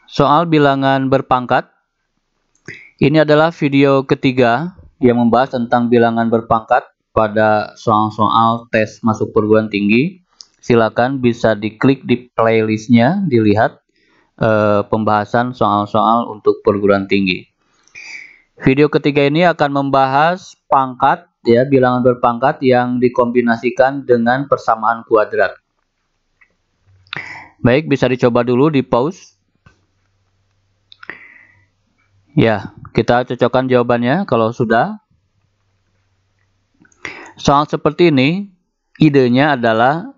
Soal bilangan berpangkat. Ini adalah video ketiga yang membahas tentang bilangan berpangkat pada soal-soal tes masuk perguruan tinggi. Silakan bisa diklik di playlistnya, dilihat pembahasan soal-soal untuk perguruan tinggi. Video ketiga ini akan membahas pangkat, ya, bilangan berpangkat yang dikombinasikan dengan persamaan kuadrat. Baik, bisa dicoba dulu di pause. Ya, kita cocokkan jawabannya kalau sudah. Soal seperti ini, idenya adalah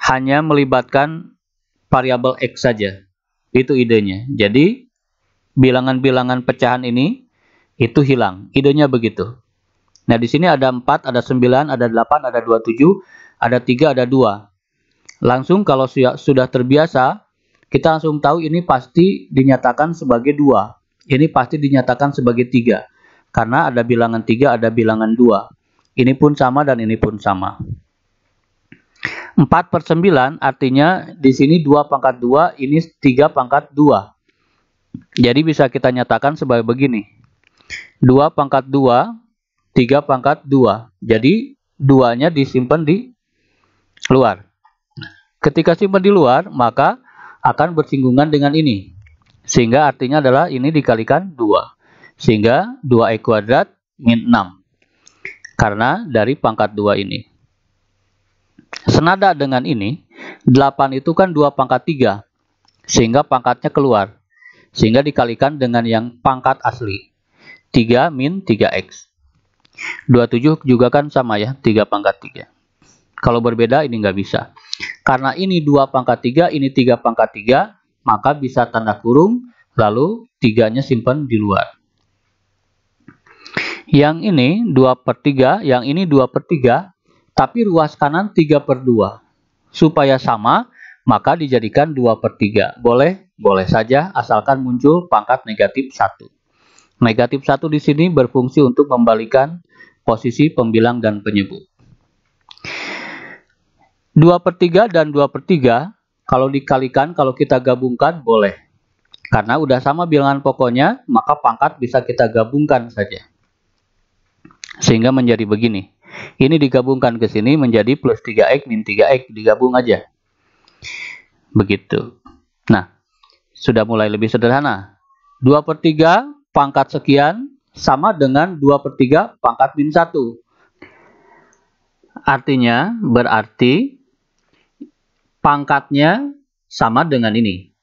hanya melibatkan variabel X saja. Itu idenya. Jadi, bilangan-bilangan pecahan ini, itu hilang. Idenya begitu. Nah, di sini ada 4, ada 9, ada 8, ada 27, ada 3, ada 2. Langsung kalau sudah terbiasa, kita langsung tahu ini pasti dinyatakan sebagai 2. Ini pasti dinyatakan sebagai 3. Karena ada bilangan 3, ada bilangan 2. Ini pun sama dan ini pun sama. 4/9 artinya di sini 2 pangkat 2, ini 3 pangkat 2. Jadi bisa kita nyatakan sebagai begini. 2 pangkat 2, 3 pangkat 2. Jadi 2-nya disimpan di luar. Ketika simpan di luar, maka akan bersinggungan dengan ini. Sehingga artinya adalah ini dikalikan 2. Sehingga 2x kuadrat min 6. Karena dari pangkat 2 ini. Senada dengan ini, 8 itu kan 2 pangkat 3. Sehingga pangkatnya keluar. Sehingga dikalikan dengan yang pangkat asli. 3 min 3x. 27 juga kan sama ya, 3 pangkat 3. Kalau berbeda ini nggak bisa. Karena ini 2 pangkat 3, ini 3 pangkat 3, maka bisa tanda kurung, lalu 3-nya simpan di luar. Yang ini 2/3, yang ini 2/3, tapi ruas kanan 3/2. Supaya sama, maka dijadikan 2/3. Boleh? Boleh saja, asalkan muncul pangkat negatif 1. Negatif 1 di sini berfungsi untuk membalikan posisi pembilang dan penyebut. 2/3 dan 2/3 kalau dikalikan, kalau kita gabungkan boleh. Karena udah sama bilangan pokoknya, maka pangkat bisa kita gabungkan saja. Sehingga menjadi begini. Ini digabungkan ke sini menjadi plus 3x min 3x, digabung aja. Begitu. Nah, sudah mulai lebih sederhana. 2/3 pangkat sekian sama dengan 2/3 pangkat min 1. Artinya, berarti pangkatnya sama dengan ini.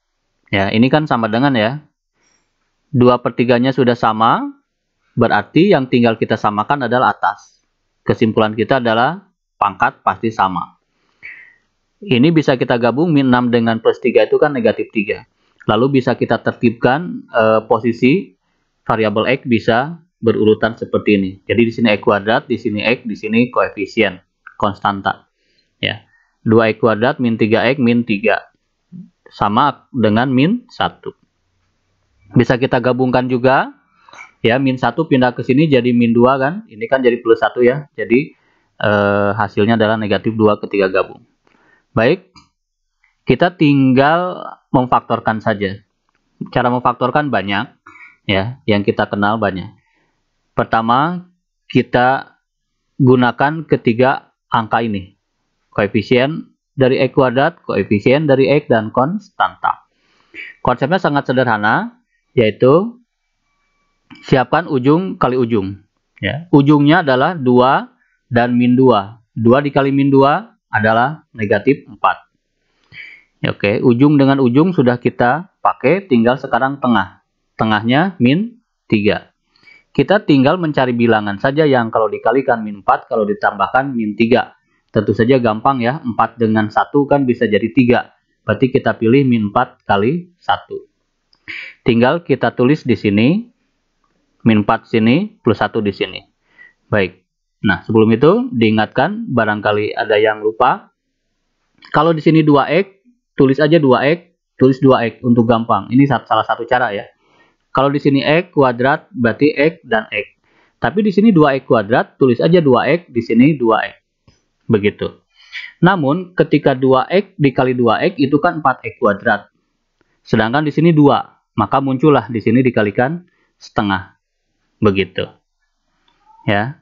Ya, ini kan sama dengan ya. 2/3-nya sudah sama, berarti yang tinggal kita samakan adalah atas. Kesimpulan kita adalah pangkat pasti sama. Ini bisa kita gabung, min 6 dengan plus 3 itu kan negatif 3. Lalu bisa kita tertibkan posisi variabel X bisa berurutan seperti ini. Jadi di sini X kuadrat, di sini X, di sini koefisien, konstanta. Ya. 2x kuadrat min 3x min 3 sama dengan min 1. Bisa kita gabungkan juga, ya, min 1 pindah ke sini jadi min 2 kan, ini kan jadi plus 1 ya, jadi hasilnya adalah negatif 2 ketika gabung. Baik, kita tinggal memfaktorkan saja. Cara memfaktorkan banyak, ya, yang kita kenal banyak. Pertama, kita gunakan ketiga angka ini. Koefisien dari X kuadrat, koefisien dari X, dan konstanta. Konsepnya sangat sederhana, yaitu siapkan ujung kali ujung. Ya. Ujungnya adalah 2 dan min 2. 2 dikali min 2 adalah negatif 4. Ya, oke, ujung dengan ujung sudah kita pakai, tinggal sekarang tengah. Tengahnya min 3. Kita tinggal mencari bilangan saja yang kalau dikalikan min 4, kalau ditambahkan min 3. Tentu saja gampang ya, 4 dengan 1 kan bisa jadi 3. Berarti kita pilih min 4 kali 1. Tinggal kita tulis di sini, min 4 sini, plus 1 di sini. Baik. Nah, sebelum itu diingatkan, barangkali ada yang lupa. Kalau di sini 2x, tulis aja 2x, tulis 2x untuk gampang. Ini salah satu cara ya. Kalau di sini x kuadrat, berarti x dan x. Tapi di sini 2x kuadrat, tulis aja 2x, di sini 2x. Begitu. Namun ketika 2x dikali 2x itu kan 4x kuadrat. Sedangkan di sini 2, maka muncullah di sini dikalikan setengah. Begitu. Ya.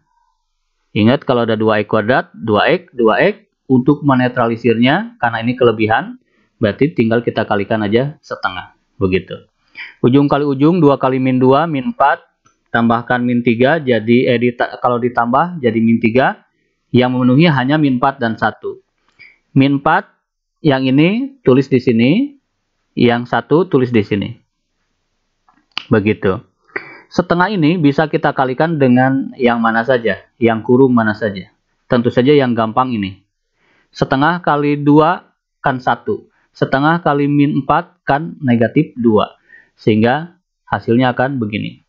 Ingat kalau ada 2x kuadrat, 2x, 2x, untuk menetralisirnya, karena ini kelebihan, berarti tinggal kita kalikan aja setengah. Begitu. Ujung kali ujung, 2 kali min 2, min 4, tambahkan min 3, jadi kalau ditambah jadi min 3, yang memenuhi hanya min 4 dan 1. Min 4, yang ini tulis di sini, yang 1 tulis di sini. Begitu. Setengah ini bisa kita kalikan dengan yang mana saja, yang kurung mana saja. Tentu saja yang gampang ini. Setengah kali 2 kan 1. Setengah kali min 4 kan negatif 2. Sehingga hasilnya akan begini.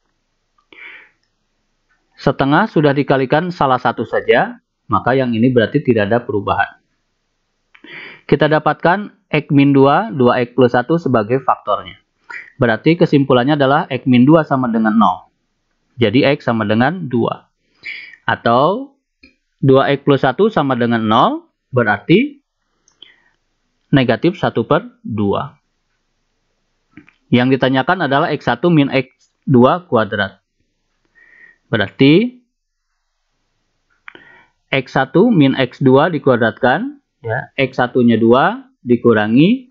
Setengah sudah dikalikan salah satu saja, maka yang ini berarti tidak ada perubahan. Kita dapatkan x min 2, 2x plus 1 sebagai faktornya. Berarti kesimpulannya adalah x min 2 sama dengan 0. Jadi x sama dengan 2. Atau 2x plus 1 sama dengan 0, berarti negatif 1/2. Yang ditanyakan adalah x1 min x2 kuadrat. Berarti x1 min x2 dikuadratkan, ya, x1-nya 2 dikurangi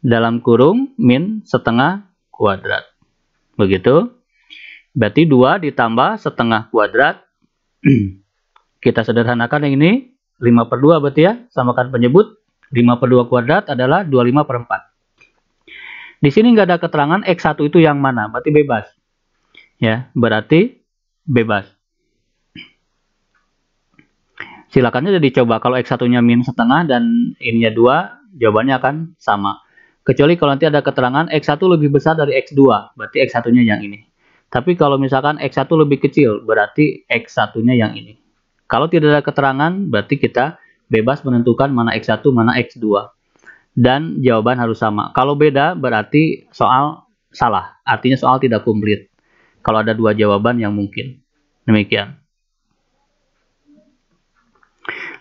dalam kurung min setengah kuadrat. Begitu. Berarti 2 ditambah setengah kuadrat. Kita sederhanakan yang ini 5/2 berarti ya, samakan penyebut. 5/2 kuadrat adalah 25/4. Di sini nggak ada keterangan x1 itu yang mana, berarti bebas. Ya, berarti bebas. Silakan aja dicoba. Kalau x1-nya min setengah dan ininya 2, jawabannya akan sama. Kecuali kalau nanti ada keterangan x1 lebih besar dari x2, berarti x1-nya yang ini. Tapi kalau misalkan x1 lebih kecil, berarti x1-nya yang ini. Kalau tidak ada keterangan, berarti kita bebas menentukan mana x1, mana x2. Dan jawaban harus sama. Kalau beda, berarti soal salah. Artinya soal tidak komplit. Kalau ada 2 jawaban yang mungkin. Demikian.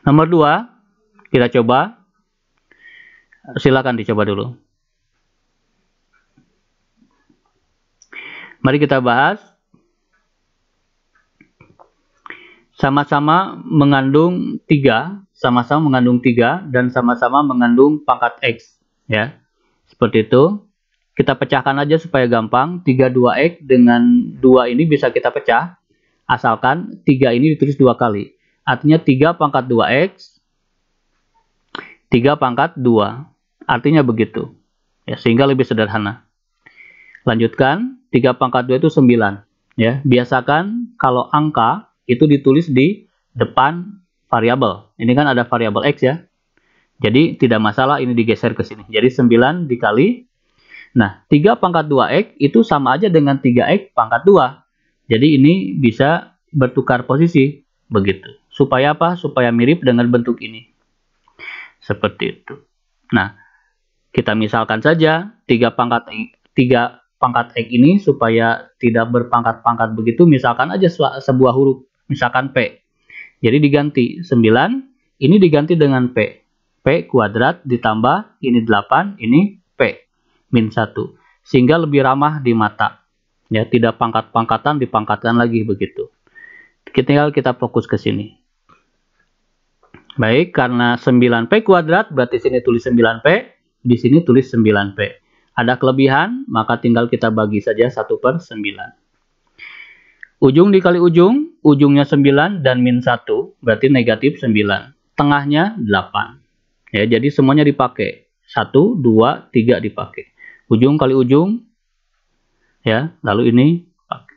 Nomor 2, kita coba. Silakan dicoba dulu. Mari kita bahas. Sama-sama mengandung 3, sama-sama mengandung 3, dan sama-sama mengandung pangkat X. Ya, seperti itu. Kita pecahkan aja supaya gampang. 32X dengan 2 ini bisa kita pecah. Asalkan 3 ini ditulis 2 kali. Artinya 3 pangkat 2X, 3 pangkat 2. Artinya begitu. Ya, sehingga lebih sederhana. Lanjutkan, 3 pangkat 2 itu 9. Ya, biasakan kalau angka itu ditulis di depan variabel. Ini kan ada variabel X ya. Jadi tidak masalah ini digeser ke sini. Jadi 9 dikali. Nah, 3 pangkat 2X itu sama aja dengan 3X pangkat 2. Jadi ini bisa bertukar posisi. Begitu. Supaya apa? Supaya mirip dengan bentuk ini. Seperti itu. Nah, kita misalkan saja 3 pangkat X ini supaya tidak berpangkat-pangkat begitu. Misalkan aja sebuah huruf. Misalkan P. Jadi diganti 9, ini diganti dengan P. P kuadrat ditambah ini 8, ini P. Min 1. Sehingga lebih ramah di mata. Ya, tidak pangkat-pangkatan dipangkatkan lagi begitu. Tinggal kita fokus ke sini. Baik, karena 9P kuadrat berarti sini tulis 9P, di sini tulis 9P. Ada kelebihan, maka tinggal kita bagi saja 1/9. Ujung dikali ujung, ujungnya 9 dan min 1, berarti negatif 9. Tengahnya 8. Ya, jadi semuanya dipakai. 1, 2, 3 dipakai. Ujung kali ujung, ya, lalu ini pakai.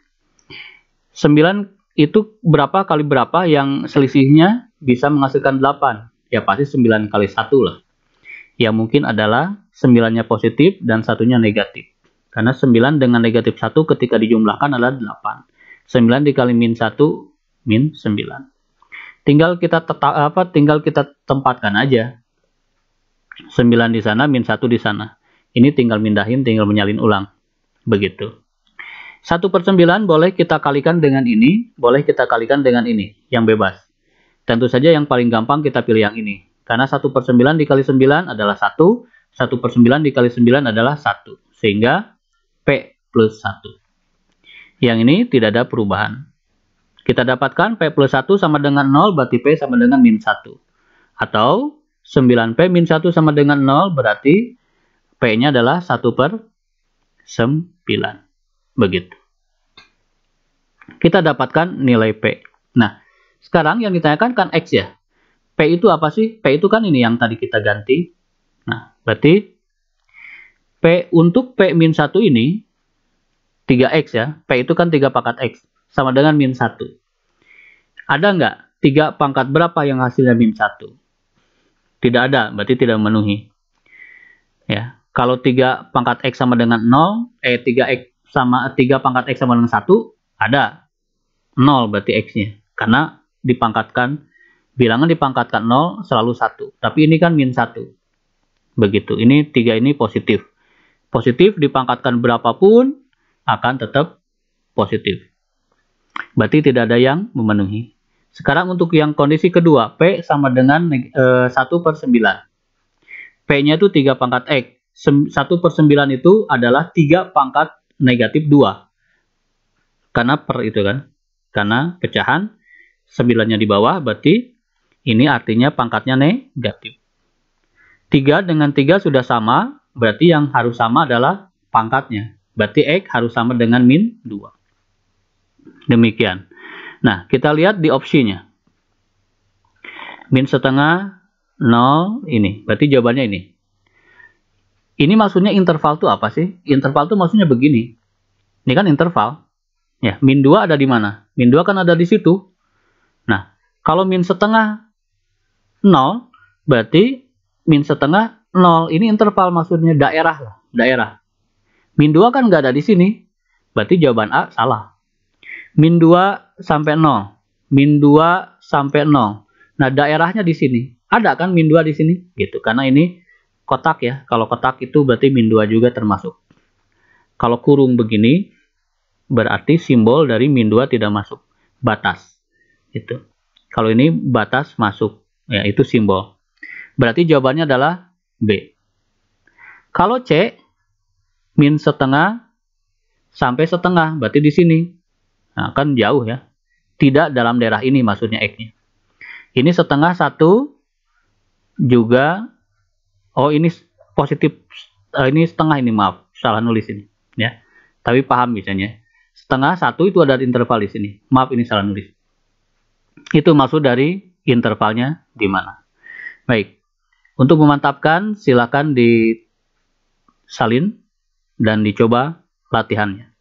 9 itu berapa kali berapa yang selisihnya bisa menghasilkan 8? Ya pasti 9 kali 1 lah. Ya mungkin adalah 9-nya positif dan 1-nya negatif. Karena 9 dengan negatif 1 ketika dijumlahkan adalah 8. 9 dikali min 1, min 9. Tinggal kita tempatkan aja. 9 di sana, min 1 di sana. Ini tinggal mindahin, tinggal menyalin ulang. Begitu. 1/9 boleh kita kalikan dengan ini, boleh kita kalikan dengan ini, yang bebas. Tentu saja yang paling gampang kita pilih yang ini. Karena 1/9 dikali 9 adalah 1, 1/9 dikali 9 adalah 1. Sehingga P plus 1. Yang ini tidak ada perubahan. Kita dapatkan P plus 1 sama dengan 0, berarti P sama dengan min 1. Atau 9P min 1 sama dengan 0, berarti P-nya adalah 1/9. Begitu. Kita dapatkan nilai P. Nah, sekarang yang ditanyakan kan X ya. P itu apa sih? P itu kan ini yang tadi kita ganti. Nah, berarti P untuk P min 1 ini 3X ya. P itu kan 3 pangkat X. Sama dengan min 1. Ada nggak 3 pangkat berapa yang hasilnya min 1? Tidak ada, berarti tidak memenuhi. Ya, kalau 3 pangkat X sama dengan 0, 3X sama 3 pangkat X sama dengan 1, ada. 0 berarti X-nya. Karena dipangkatkan, bilangan dipangkatkan 0 selalu 1. Tapi ini kan min 1. Begitu, ini 3 ini positif. Positif dipangkatkan berapapun akan tetap positif. Berarti tidak ada yang memenuhi. Sekarang untuk yang kondisi kedua, P sama dengan 1/9. P-nya itu 3 pangkat X. 1/9 itu adalah 3 pangkat negatif 2. Karena per itu kan. Karena pecahan 9-nya di bawah, berarti ini artinya pangkatnya negatif. 3 dengan 3 sudah sama, berarti yang harus sama adalah pangkatnya. Berarti X harus sama dengan min 2. Demikian. Nah, kita lihat di opsinya. Min setengah, 0, ini. Berarti jawabannya ini. Ini maksudnya interval itu apa sih? Interval itu maksudnya begini. Ini kan interval. Ya, min 2 ada di mana? Min 2 kan ada di situ. Nah, kalau min setengah 0, berarti min setengah 0. Ini interval maksudnya daerah lah. Daerah. Min 2 kan nggak ada di sini. Berarti jawaban A salah. Min 2 sampai 0. Min 2 sampai 0. Nah, daerahnya di sini. Ada kan min 2 di sini? Gitu. Karena ini kotak ya. Kalau kotak itu berarti min 2 juga termasuk. Kalau kurung begini, berarti simbol dari min 2 tidak masuk. Batas. Itu. Kalau ini batas masuk. Ya, itu simbol. Berarti jawabannya adalah B. Kalau C, min setengah sampai setengah. Berarti di sini. Nah, kan jauh ya. Tidak dalam daerah ini maksudnya X-nya. Ini setengah 1 juga. Oh, ini positif. Ini setengah ini, maaf. Salah nulis ini. Ya. Tapi paham misalnya. Setengah 1 itu ada interval di sini. Maaf, ini salah nulis. Itu maksud dari intervalnya di mana. Baik. Untuk memantapkan, silakan disalin dan dicoba latihannya.